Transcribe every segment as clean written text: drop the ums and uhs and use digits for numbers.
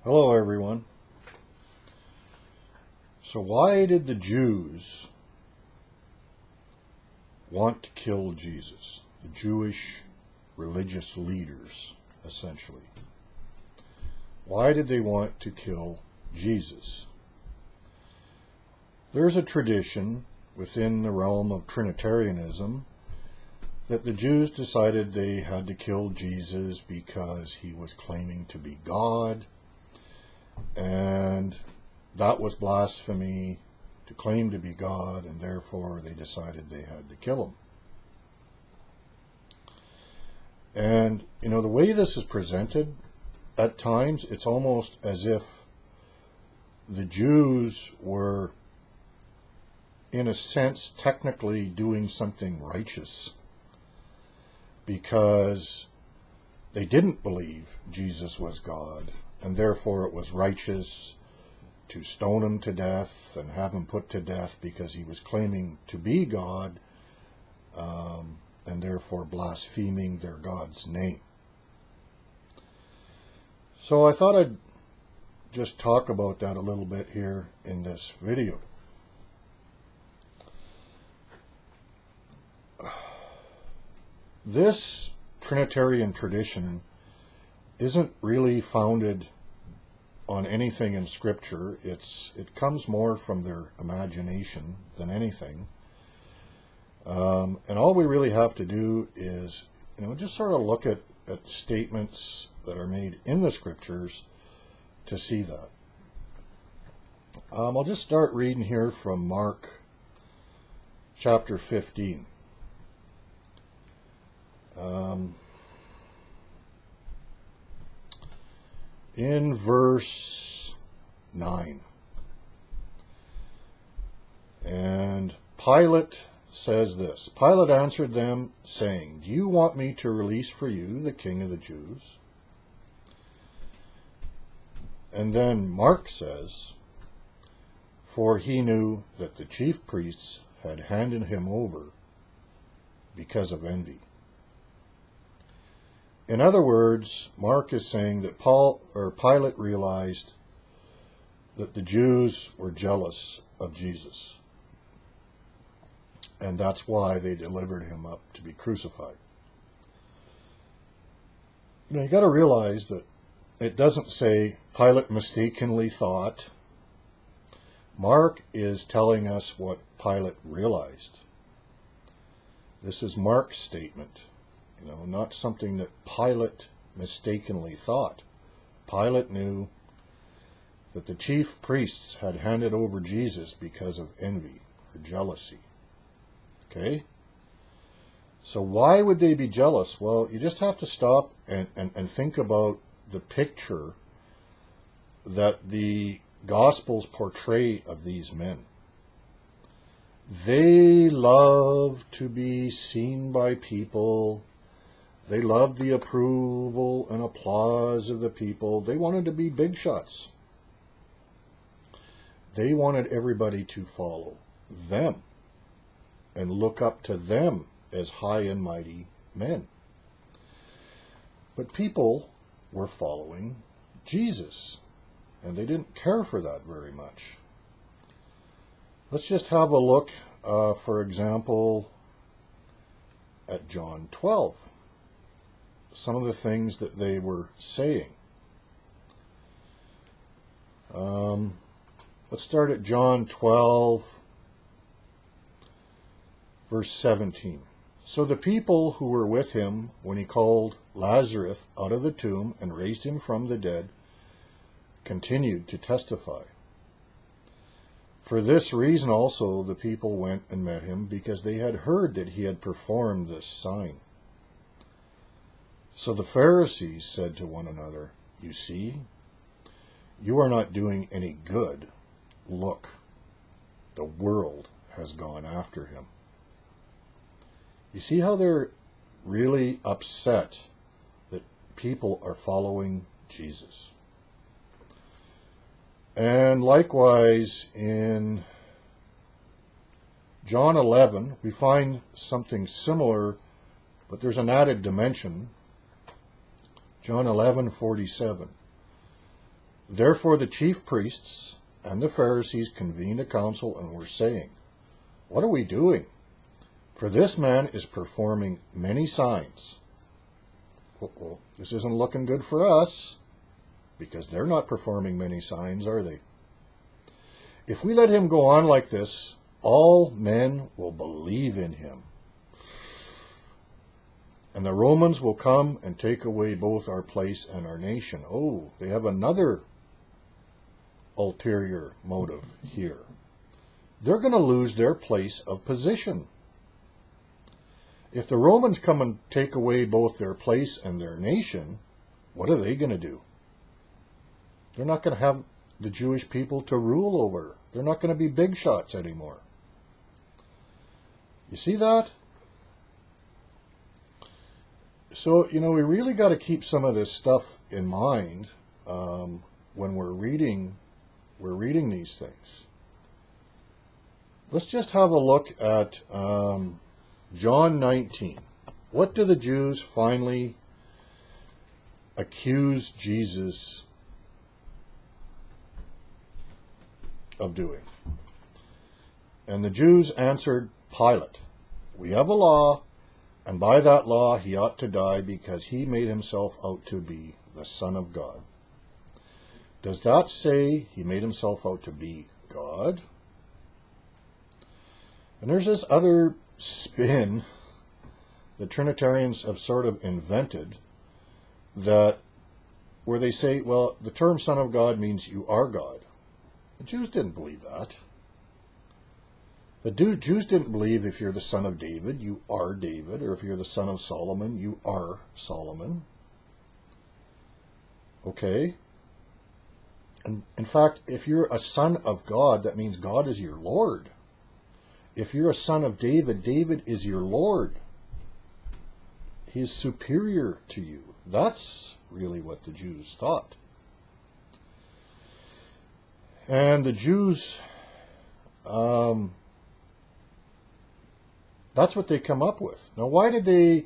Hello everyone. So why did the Jews want to kill Jesus? The Jewish religious leaders, essentially. Why did they want to kill Jesus? There's a tradition within the realm of Trinitarianism that the Jews decided they had to kill Jesus because he was claiming to be God, and that was blasphemy to claim to be God, and therefore they decided they had to kill him. And, the way this is presented, at times, it's almost as if the Jews were, in a sense, technically doing something righteous because they didn't believe Jesus was God, and therefore it was righteous to stone him to death and have him put to death because he was claiming to be God, and therefore blaspheming their God's name. So I thought I'd just talk about that a little bit here in this video. This Trinitarian tradition isn't really founded on anything in Scripture. It comes more from their imagination than anything. And all we really have to do is, just sort of look at statements that are made in the Scriptures to see that. I'll just start reading here from Mark chapter 15. In verse 9. And Pilate says this. Pilate answered them, saying, "Do you want me to release for you the King of the Jews?" And then Mark says, "For he knew that the chief priests had handed him over because of envy." In other words, Mark is saying that Pilate realized that the Jews were jealous of Jesus, and that's why they delivered him up to be crucified. Now you got to realize that it doesn't say Pilate mistakenly thought. Mark is telling us what Pilate realized. This is Mark's statement. Not something that Pilate mistakenly thought. Pilate knew that the chief priests had handed over Jesus because of envy or jealousy. Okay? So why would they be jealous? Well, you just have to stop and think about the picture that the Gospels portray of these men. They love to be seen by people. They loved the approval and applause of the people. They wanted to be big shots. They wanted everybody to follow them and look up to them as high and mighty men. But people were following Jesus, and they didn't care for that very much. Let's just have a look, for example, at John 12. Some of the things that they were saying. Let's start at John 12, verse 17. So the people who were with him when he called Lazarus out of the tomb and raised him from the dead continued to testify. For this reason also the people went and met him, because they had heard that he had performed this sign. So the Pharisees said to one another, "You see, you are not doing any good. Look, the world has gone after him." You see how they're really upset that people are following Jesus. And likewise, in John 11, we find something similar, but there's an added dimension. John 11:47. Therefore the chief priests and the Pharisees convened a council and were saying, "What are we doing? For this man is performing many signs." Uh-oh, this isn't looking good for us, because they're not performing many signs, are they? "If we let him go on like this, all men will believe in him. And the Romans will come and take away both our place and our nation." Oh, they have another ulterior motive here. They're going to lose their place of position. If the Romans come and take away both their place and their nation, what are they going to do? They're not going to have the Jewish people to rule over. They're not going to be big shots anymore. You see that? So, we really got to keep some of this stuff in mind when we're reading these things. Let's just have a look at John 19. What do the Jews finally accuse Jesus of doing? And the Jews answered Pilate, "We have a law, and by that law he ought to die because he made himself out to be the Son of God." Does that say he made himself out to be God? And there's this other spin that Trinitarians have sort of invented, that where they say, well, the term Son of God means you are God. The Jews didn't believe that. The Jews didn't believe if you're the son of David, you are David, or if you're the son of Solomon, you are Solomon. Okay? And in fact, if you're a son of God, that means God is your Lord. If you're a son of David, David is your Lord. He is superior to you. That's really what the Jews thought. And the Jews, that's what they come up with. Now, why did they,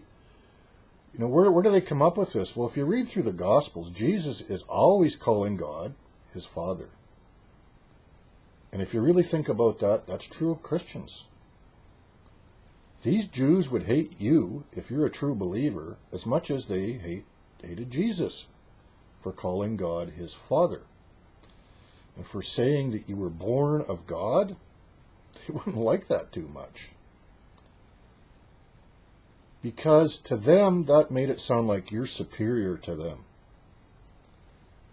where do they come up with this? Well, if you read through the Gospels, Jesus is always calling God his Father. And if you really think about that, that's true of Christians. These Jews would hate you, if you're a true believer, as much as they hated Jesus for calling God his Father. And for saying that you were born of God, they wouldn't like that too much. Because to them, that made it sound like you're superior to them.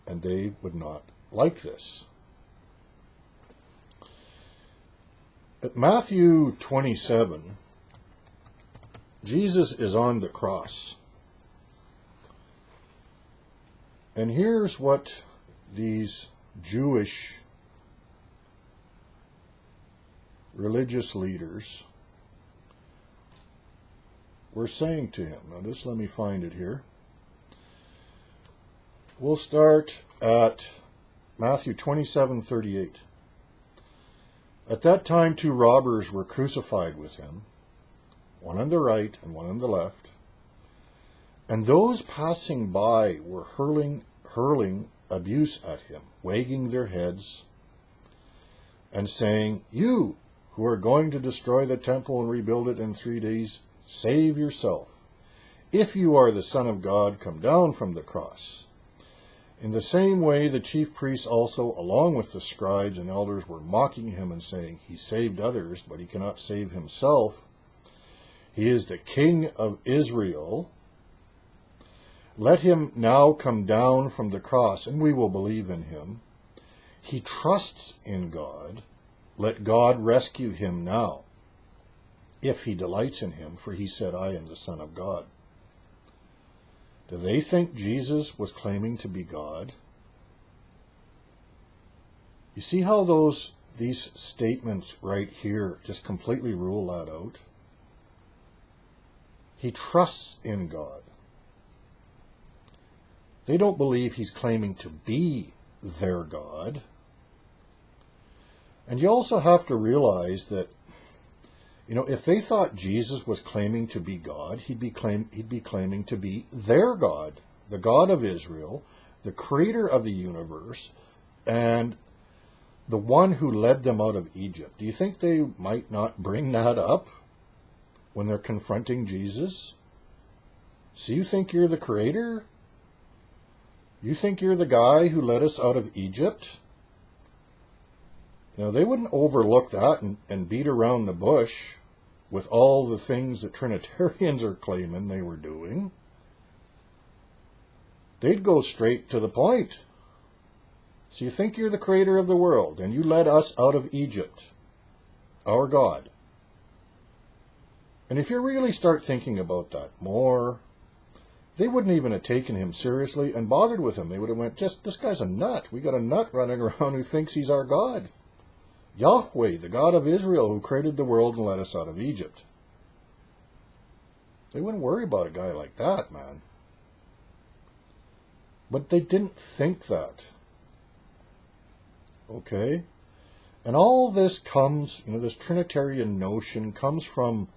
And they would not like this. At Matthew 27, Jesus is on the cross. And here's what these Jewish religious leaders were saying to him. Now just let me find it here. We'll start at Matthew 27:38. At that time 2 robbers were crucified with him, one on the right and one on the left. And those passing by were hurling abuse at him, wagging their heads and saying, "You who are going to destroy the temple and rebuild it in 3 days, save yourself. If you are the Son of God, come down from the cross." In the same way, the chief priests also, along with the scribes and elders, were mocking him and saying, "He saved others, but he cannot save himself. He is the King of Israel. Let him now come down from the cross, and we will believe in him. He trusts in God. Let God rescue him now, if he delights in him, for he said, 'I am the Son of God.'" Do they think Jesus was claiming to be God? You see how these statements right here just completely rule that out? He trusts in God. They don't believe he's claiming to be their God. And you also have to realize that, if they thought Jesus was claiming to be God, he'd be claiming to be their God, the God of Israel, the creator of the universe, and the one who led them out of Egypt. Do you think they might not bring that up when they're confronting Jesus? So you think you're the creator? You think you're the guy who led us out of Egypt? You know, they wouldn't overlook that and beat around the bush with all the things that Trinitarians are claiming they were doing. They'd go straight to the point. So you think you're the creator of the world, and you led us out of Egypt, our God. And if you really start thinking about that more, they wouldn't even have taken him seriously and bothered with him. They would have went, this guy's a nut. We got a nut running around who thinks he's our God. Yahweh, the God of Israel, who created the world and led us out of Egypt. They wouldn't worry about a guy like that, man. But they didn't think that. Okay? And all this comes, this Trinitarian notion comes from,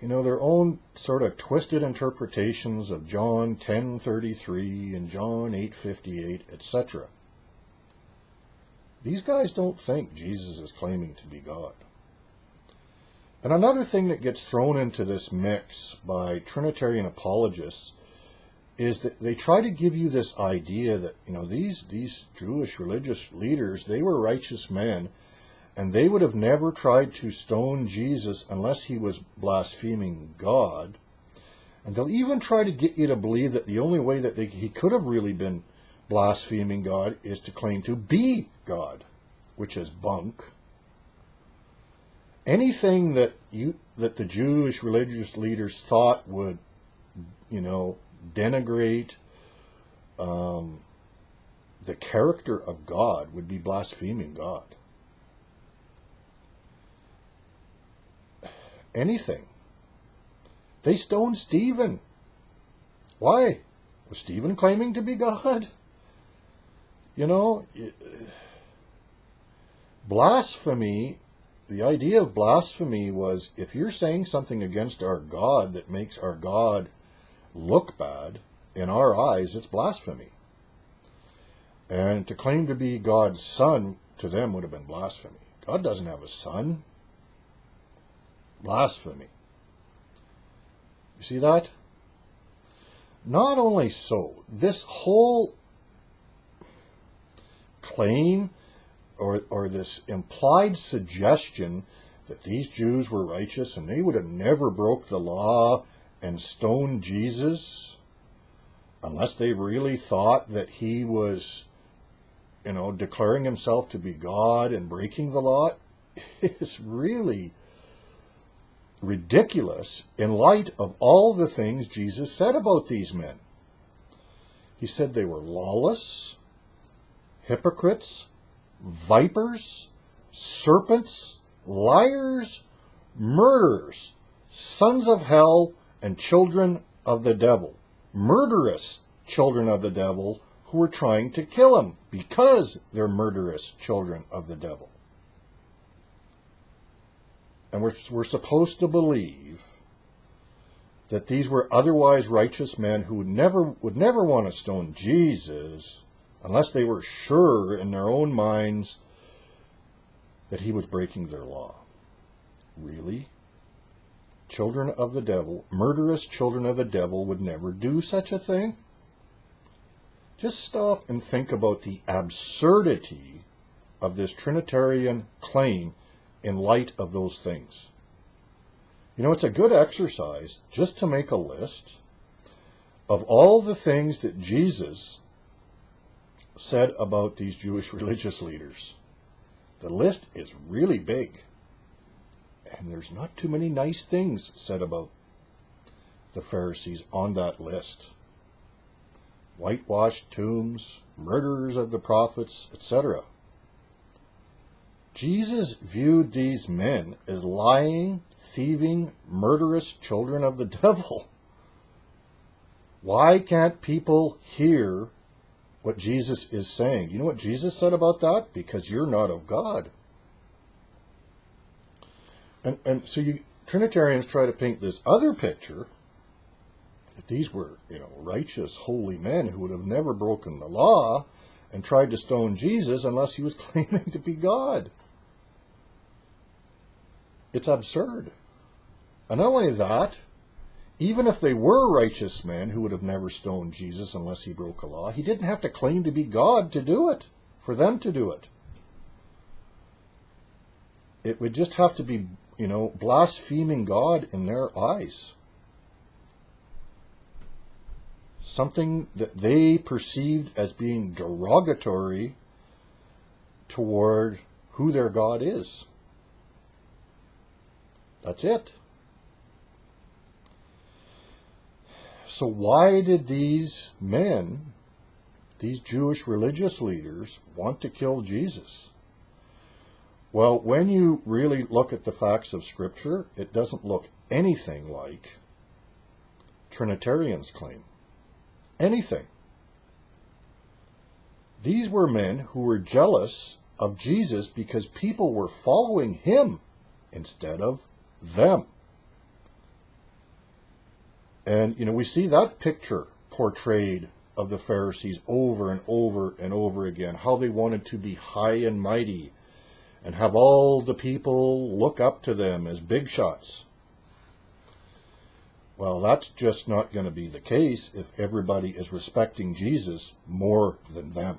their own sort of twisted interpretations of John 10:33 and John 8:58, etc. These guys don't think Jesus is claiming to be God. And another thing that gets thrown into this mix by Trinitarian apologists is that they try to give you this idea that, these Jewish religious leaders, they were righteous men, and they would have never tried to stone Jesus unless he was blaspheming God. And they'll even try to get you to believe that the only way that he could have really been blaspheming God is to claim to be God, which is bunk. Anything that the Jewish religious leaders thought would, denigrate the character of God would be blaspheming God. Anything. They stoned Stephen. Why? Was Stephen claiming to be God? Blasphemy, the idea of blasphemy was, if you're saying something against our God that makes our God look bad, in our eyes, it's blasphemy. And to claim to be God's son, to them, would have been blasphemy. God doesn't have a son. Blasphemy. You see that? Not only so, this whole claim or this implied suggestion that these Jews were righteous and they would have never broke the law and stoned Jesus unless they really thought that he was, declaring himself to be God and breaking the law, is really ridiculous in light of all the things Jesus said about these men. He said they were lawless, hypocrites, vipers, serpents, liars, murderers, sons of hell, and children of the devil. Murderous children of the devil who were trying to kill him because they're murderous children of the devil. And we're supposed to believe that these were otherwise righteous men who would never want to stone Jesus unless they were sure in their own minds that he was breaking their law. Really? Children of the devil, murderous children of the devil would never do such a thing? Just stop and think about the absurdity of this Trinitarian claim in light of those things. It's a good exercise just to make a list of all the things that Jesus said about these Jewish religious leaders. The list is really big. And there's not too many nice things said about the Pharisees on that list. Whitewashed tombs, murderers of the prophets, etc. Jesus viewed these men as lying, thieving, murderous children of the devil. Why can't people hear what Jesus is saying? You know what Jesus said about that? Because you're not of God. And so Trinitarians try to paint this other picture that these were, righteous, holy men who would have never broken the law and tried to stone Jesus unless he was claiming to be God. It's absurd. And not only that, even if they were righteous men who would have never stoned Jesus unless he broke a law, he didn't have to claim to be God to do it, for them to do it. It would just have to be, blaspheming God in their eyes. Something that they perceived as being derogatory toward who their God is. That's it. So why did these men, these Jewish religious leaders, want to kill Jesus? Well, when you really look at the facts of Scripture, it doesn't look anything like Trinitarians claim. Anything. These were men who were jealous of Jesus because people were following him instead of them. And, we see that picture portrayed of the Pharisees over and over and over again, how they wanted to be high and mighty and have all the people look up to them as big shots. Well, that's just not going to be the case if everybody is respecting Jesus more than them,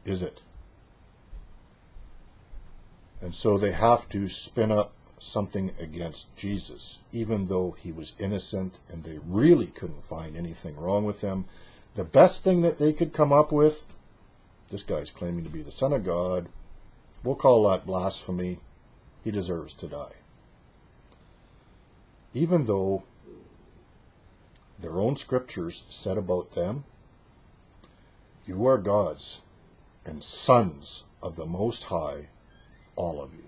is it? And so they have to spin up something against Jesus, even though he was innocent and they really couldn't find anything wrong with him. The best thing that they could come up with, this guy's claiming to be the Son of God, we'll call that blasphemy. He deserves to die. Even though their own scriptures said about them, you are gods and sons of the Most High, all of you.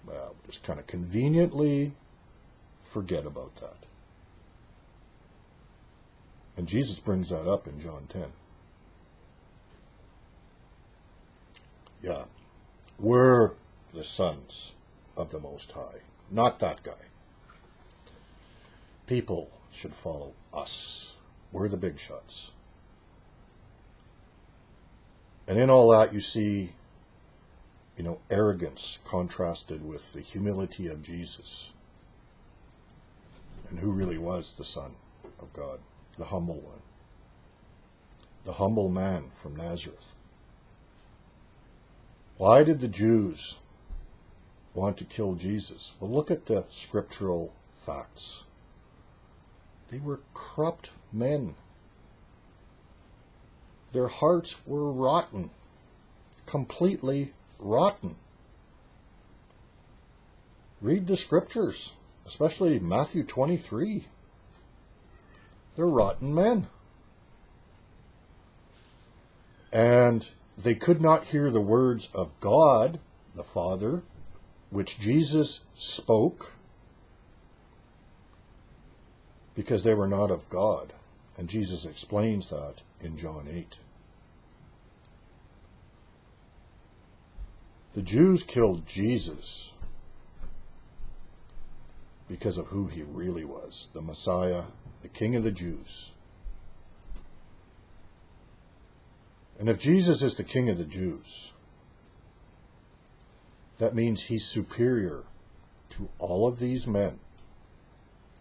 Well, just kind of conveniently forget about that. And Jesus brings that up in John 10. Yeah, we're the sons of the Most High, not that guy. People should follow us. We're the big shots. And in all that you see, arrogance contrasted with the humility of Jesus. And who really was the Son of God, the humble one. The humble man from Nazareth. Why did the Jews want to kill Jesus? Well, look at the scriptural facts. They were corrupt men. Their hearts were rotten, completely rotten. Read the scriptures, especially Matthew 23. They're rotten men. And they could not hear the words of God, the Father, which Jesus spoke, because they were not of God. And Jesus explains that in John 8. The Jews killed Jesus because of who he really was, the Messiah, the King of the Jews. And if Jesus is the King of the Jews, that means he's superior to all of these men,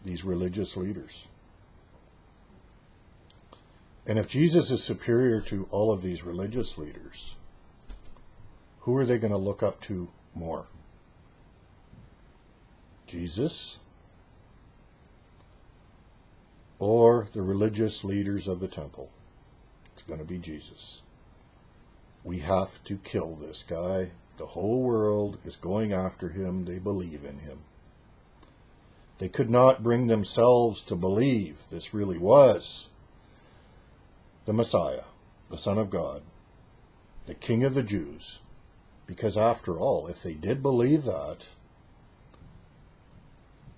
these religious leaders. And if Jesus is superior to all of these religious leaders, who are they going to look up to more? Jesus or the religious leaders of the temple? It's going to be Jesus. We have to kill this guy. The whole world is going after him. They believe in him. They could not bring themselves to believe this really was the Messiah, the Son of God, the King of the Jews. Because after all, if they did believe that,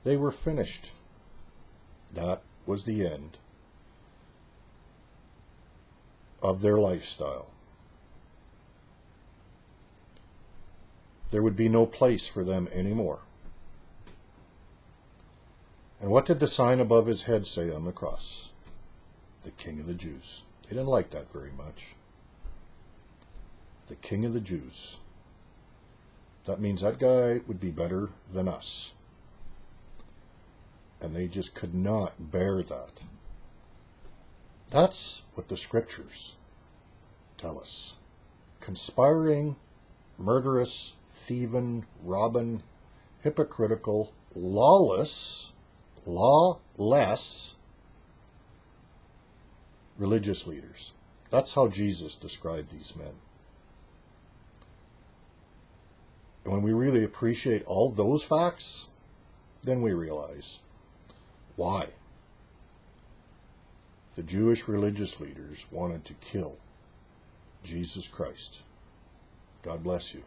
they were finished. That was the end of their lifestyle. There would be no place for them anymore. And what did the sign above his head say on the cross? The King of the Jews. They didn't like that very much. The King of the Jews. That means that guy would be better than us. And they just could not bear that. That's what the scriptures tell us. Conspiring, murderous, thieving, robbing, hypocritical, lawless religious leaders. That's how Jesus described these men. And when we really appreciate all those facts, then we realize why the Jewish religious leaders wanted to kill Jesus Christ. God bless you.